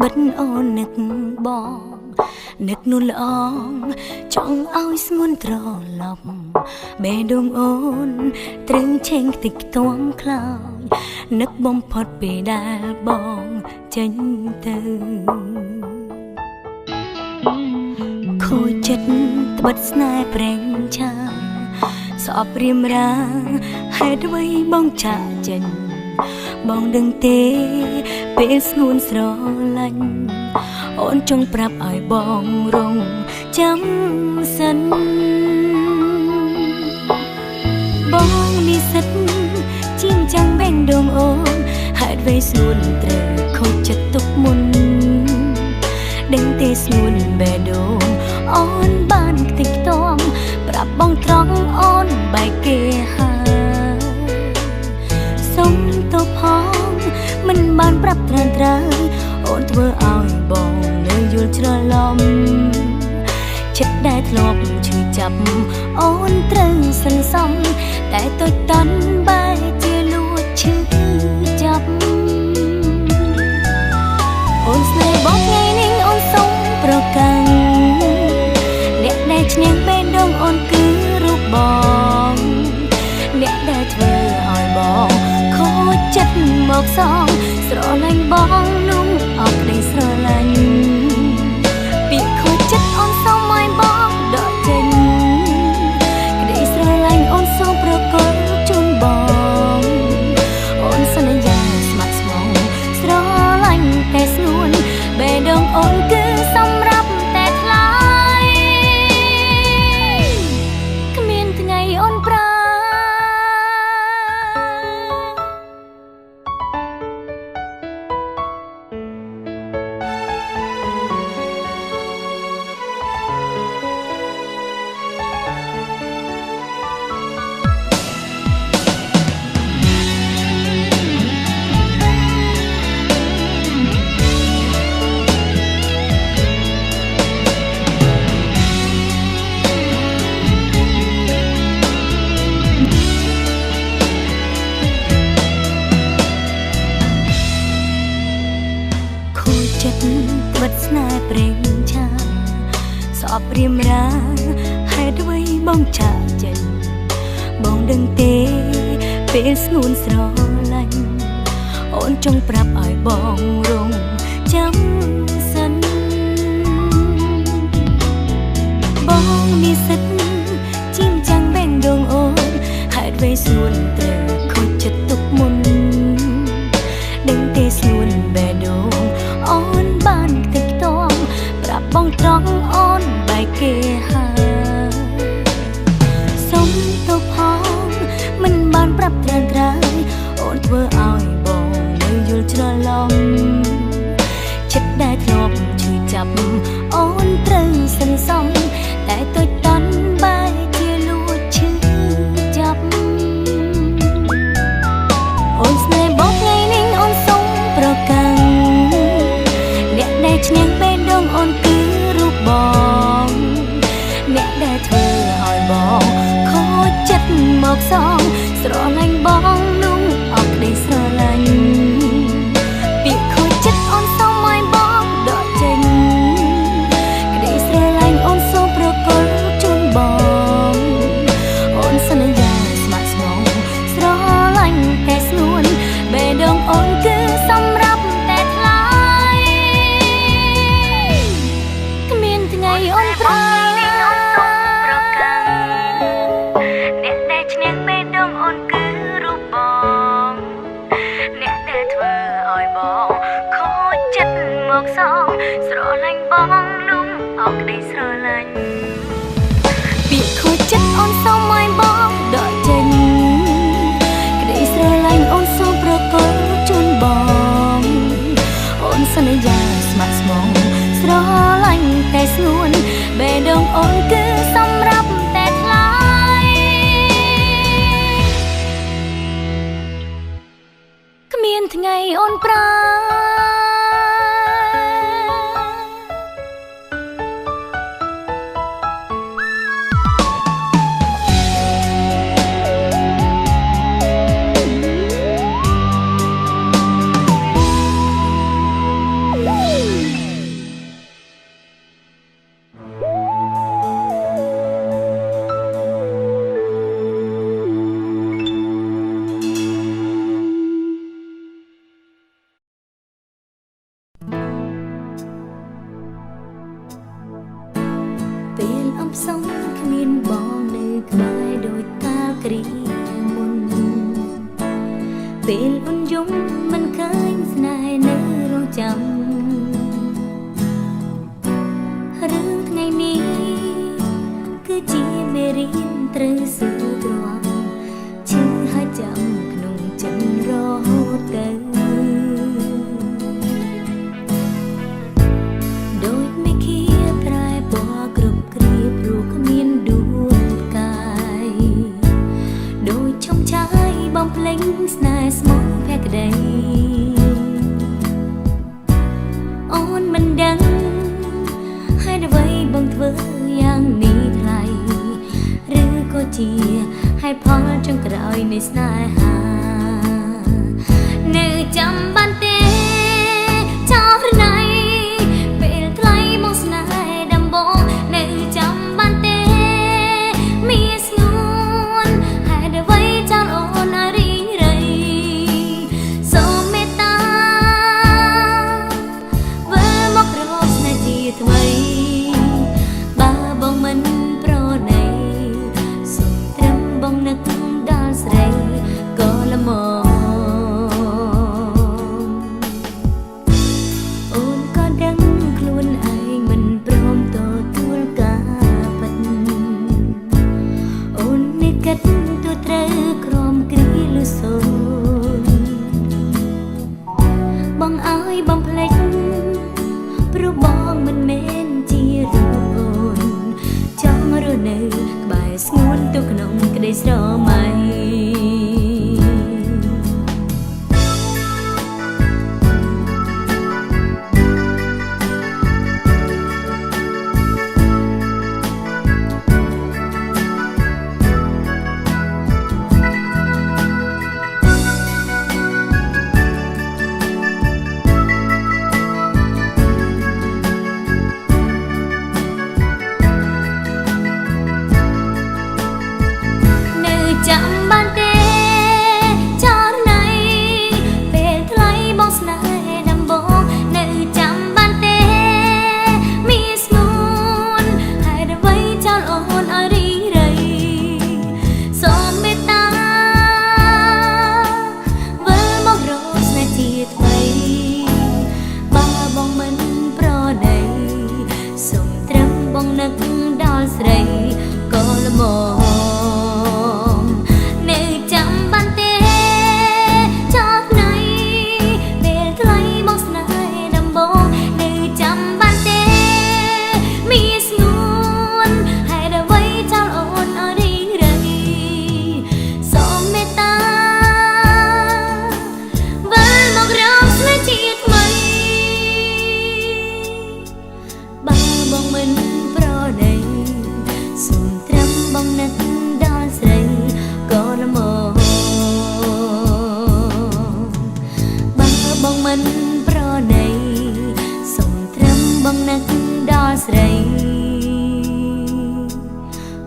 บดโอนึกบองนึกนุ่นละอองจ้องเอาสมุนตรอหลับเบดงโอนตรึงเชงติดตัวคลายนึกบ่มพอดไปได้บองจันเตอโคจัดตบดสนายเปร่งชาสอบเรียมราให้ด้วยบ้องจ่าจันบ้องดึงเตเป็นสนุนสรอลันโอนจงปรับอ้อยบ้องรงจำสันบ้องมีสัตจริงจังแบ่งดวงโอนหาดไว้สนุนเตรเขาจะตกมุนดึงเตสนุนแบดงโอนบ้านติดตอมปรับบ้องตรองโอนใบเกหาสมตัวพองมันบานปรับตรานตรายโอนเธอเอาบ้องเนื้อยุลชะลอมชัดได้ทลบช่วยจับโอนตรึงสันซ้ำแต่ตัวตันใบเจียลวดชื่อจับโอนสเลยบอกไงนิ่งโอนส่งโปรกังเด็กได้เฉียงเป็นดงโอนคือรูปบองเด็กได้เธอหอยบองโคจัดหมอกซองสระลังบองนุ่งออกในสระลังปีโคจัดโอนส่งไม่บอกดอกเจนกระดิสระลังโอนส่งโปรกลจุนบองโอนสัญญาสมัครสมองสระลังแต่สนุนเบดงโอนคือสำรับแต่คลายขมิ้นทั้งไงโอนปราจัดบัดสนายเปร่งชาสอบเรียมราให้ด้วยบ้องจ่าจันบ้องดึงเตเป็นสนุนสรอลันโอนจงปรับอ้อยบ้องรงจำสันบ้องมีสัตจิ้มจังแบ่งดวงโอนหายไว้สนุนเตอเขาจะตกมุนดึงเตสนุนแบดงโอนบ้านติดตอมปรับบ้องตรองโอนใบเกหาสมตัวพองมันบานปรับตรานตรายโอนเธอเอาบ้องเนื้อยุลชะลอมชัดได้ทลบช่วยจับโอนตรึงสันซ้ำแต่ตัวตันใบเจียลวดชื่อจับโอนสเนยบอกไงนิ่งโอนส่งโปรกังได้เฉียงเป็นดงโอนคือรูปบองเน็กได้เธอหอยบองโคจัดหมอกซองสระลังบองนุ่งออกในสระลังปีโคจัดโอนส่งไม่บอกดอกเจนกระดิสระลังโอนส่งโปรกลจุนบองโอนสัญญาสมัครสมองสระลังแต่สนุนเบดงโอนคือสำรับแต่คลายโอนปราเน็ตได้เฉียงเป็นดงโอนคือรูปบองเน็ตได้เธอหอยบองโคจัดหมอกซองสระลังบองนุ่งออกในสระลังปีโคจัดโอนส่งไม่บอกดอกเจนกระดิสระลังโอนส่งโปรกลจุนบองโอนสัญญาสมัครสมองสระลังแต่สนุนเบดงโอนคือสำรับแต่คลายขมิ้นทั้งไงโอนปรา គ្រាមុនពេលអូនយំមិនឃើញស្នេហ៍នៅរងចាំរឿងថ្ងៃនេះគឺជាមេរៀនត្រូវស៊ូទ្រាំឈឺហើយចាំក្នុងចិត្តរហូតទៅដូចមេឃាប្រែពណ៌គ្រប់គ្រាព្រោះគ្មានដួងកាយដូចឆុងឆាយបំភ្លេងស្នេហ៍ស្មោះភក្តីអូនមិនដឹងហើយអ្វីបងធ្វើយ៉ាងនេះថ្លៃឬក៏ជាហើយផលចុងក្រោយនៃស្នេហានៅចាំបានទេចោលណៃពេលថ្លៃមកស្នេហ៍ដំបងនៅចាំបានទេមានស្ងួនហើយអ្វីចោលអូនឲ្យរីងរៃសូមមេត្តាវិលមករកស្នេហ៍ជាថ្មីបើបងមិនប្រណីសូមត្រឹមបងនឹកដល់ស្រីក៏ល្មមអូនក៏ដឹងខ្លួនឯងមិនព្រមទទួលការពិតអូននេះគិតទូត្រូវក្រំគ្រាលុសូនបងឲ្យបំភ្លេចព្រោះបងមិនមែនជារូបអូនចង់រស់នៅក្បែរស្ងួនទៅក្នុងក្តីស្រមៃចាំបានទេចោលណៃពេលថ្លៃបងស្នេហ៍ដំបងនៅចាំបានទេមានស្ងួនហើយអ្វីចោលអូនឲ្យរីងរៃសូមមេត្តាវិលមករកស្នេហ៍ជាថ្មីបើបងមិនប្រណីសូមត្រឹមបងនឹកដល់ស្រីក៏ល្មមបងមិនប្រណីសូមត្រឹមបងនឹកដល់ស្រីក៏ល្មមបើបងមិនប្រណីសូមត្រឹមបងនឹកដល់ស្រី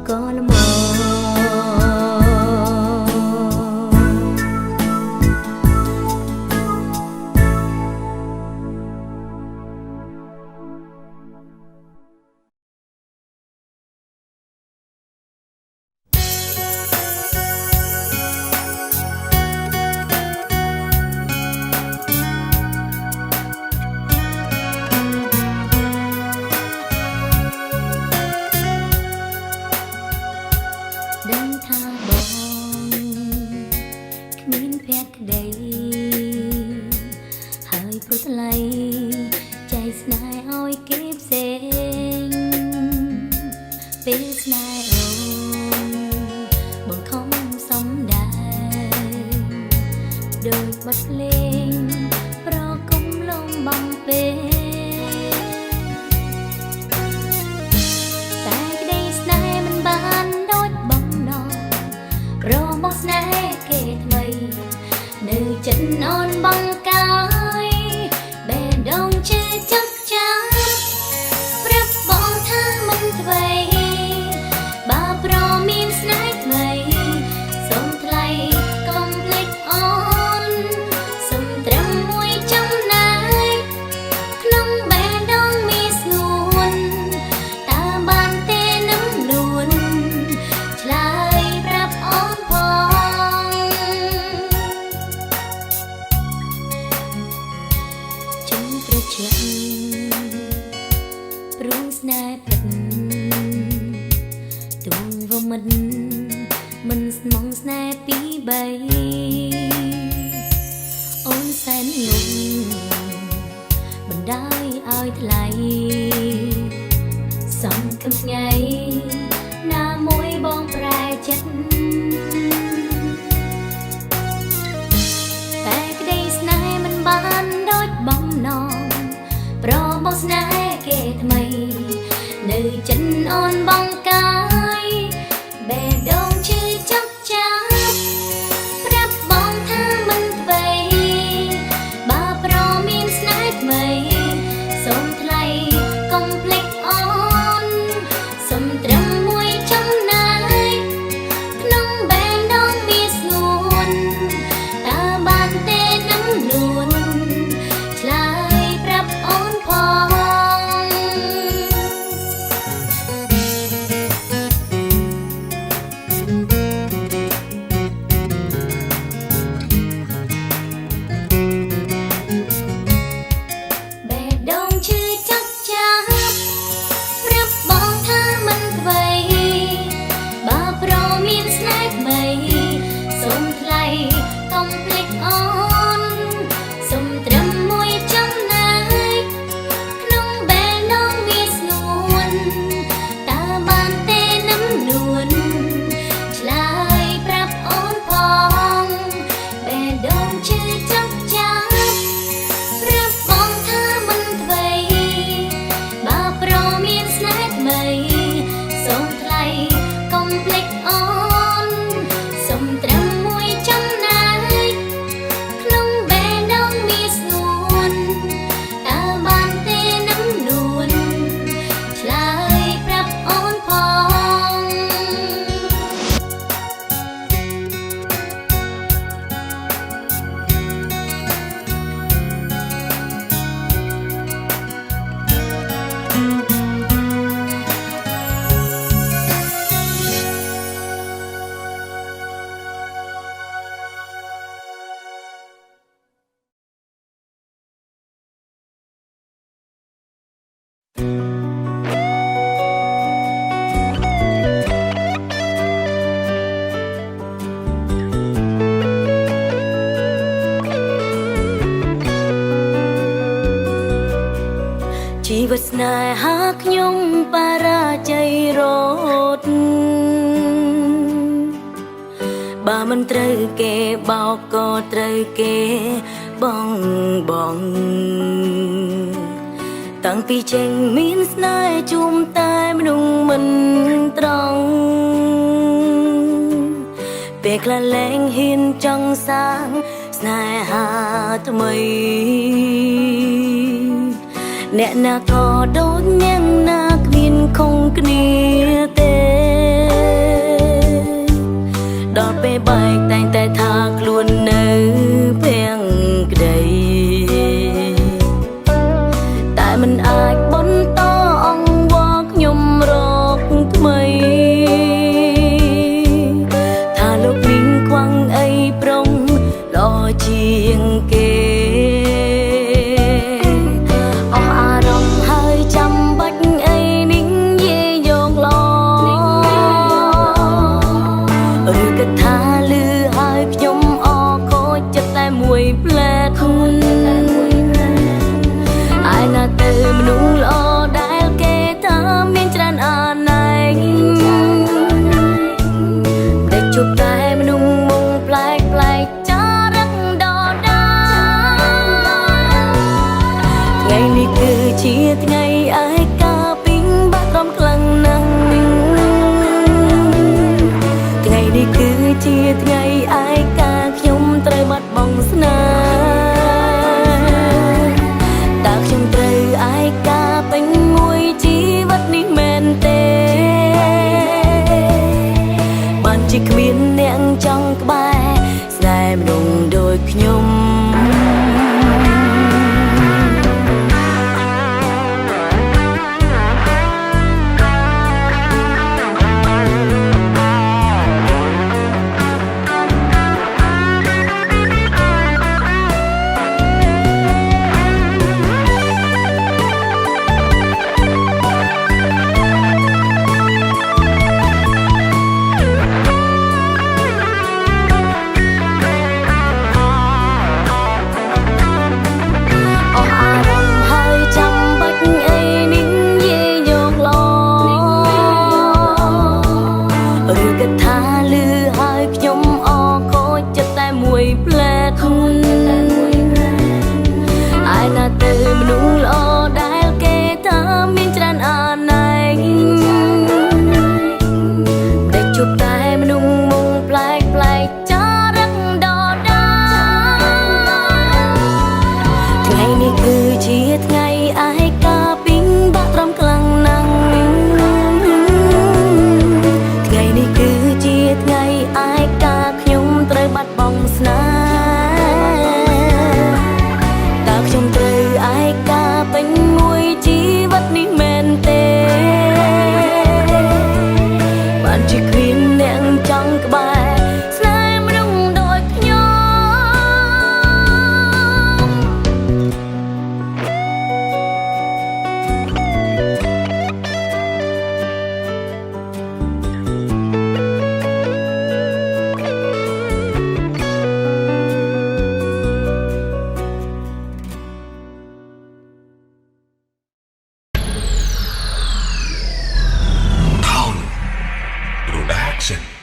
ក៏ល្មមដឹងថាបងគ្មានភក្តីហើយព្រោះថ្លៃใจស្នេហ៍ឲ្យគេផ្សេងពេលស្នេហ៍អូនបងខំសំដែរដូចបទភ្លេងប្រគំលំបំពេលតែក្តីស្នេហ៍មិនបានដូចបំណងរបងស្នេហ៍គេថ្មីនៅចិត្តអូនបងកាយបេះដូងជឿចាប់ចាំប្រាប់បងថាមិនអ្វីបើប្រមានស្នេហ៍ថ្មីសូមថ្លៃកុំភ្លេចអូនសូមត្រឹមមួយចំណែកក្នុងបេះដូងមានស្ងួនតើបានទេនឹងលួនឆ្លើយប្រាប់អូនផង នេហ៍ពីរបីអូនសែនងងបណ្ដោយឲ្យថ្លៃសំគំថ្ងៃណាមួយបងប្រែចិត្តតែក្តីស្នេហ៍មិនបានដូចបំណងប្របងស្នេហ៍គេថ្មីនៅចិនអូនបងកាយបេះដូងឈឺចាប់ចាប់ប្រាប់បងថាមិនអ្វីបើប្រមានស្នេហ៍ថ្មីសូមថ្លៃកុំភ្លេចអូនសូមត្រឹមមួយចំណែកក្នុងបេះដូងមានស្ងួនតើបានទេនឹងនួនឆ្លើយប្រាប់អូនផងជីវិតស្នេហាខ្ញុំបរាជ័យរត់បើមិនត្រូវគេបោកក៏ត្រូវគេបងតាំងពីចេញមានស្នេហ៍ជុំតែមនុស្សមិនត្រង់ពេលខ្លះលែងហ៊ានចង់សាងស្នេហាថ្មីអ្នកណាក៏ដូចអ្នកណាគ្មានខុសគ្នាទេដល់ពេលបែកតែងតែថាខ្លួននៅភាំងក្តីតែមិនអាចបន្តអង្វរខ្ញុំរកថ្មីថាលោកនាងខ្វាំងអីប្រុងល្អជាងគេមនុស្សល្អដែលគេថាមានច្រើនអាណែងតែជួបតែមនុស្សមុំប្លែកចារឹកដដាថ្ងៃនេះគឺជាថ្ងៃឯកាពីងបាក់ត្រំខ្លាំងណាស់ថ្ងៃនេះគឺជាថ្ងៃឯកាខ្ញុំត្រូវបាត់បង់ស្នេហ៍តើខ្ញុំត្រូវឯកាពេញមួយជីវិតនេះមែនទេបានជាគ្មានអ្នកចង់ក្បែរស្នេហ៍មនុស្សដូចខ្ញុំ Action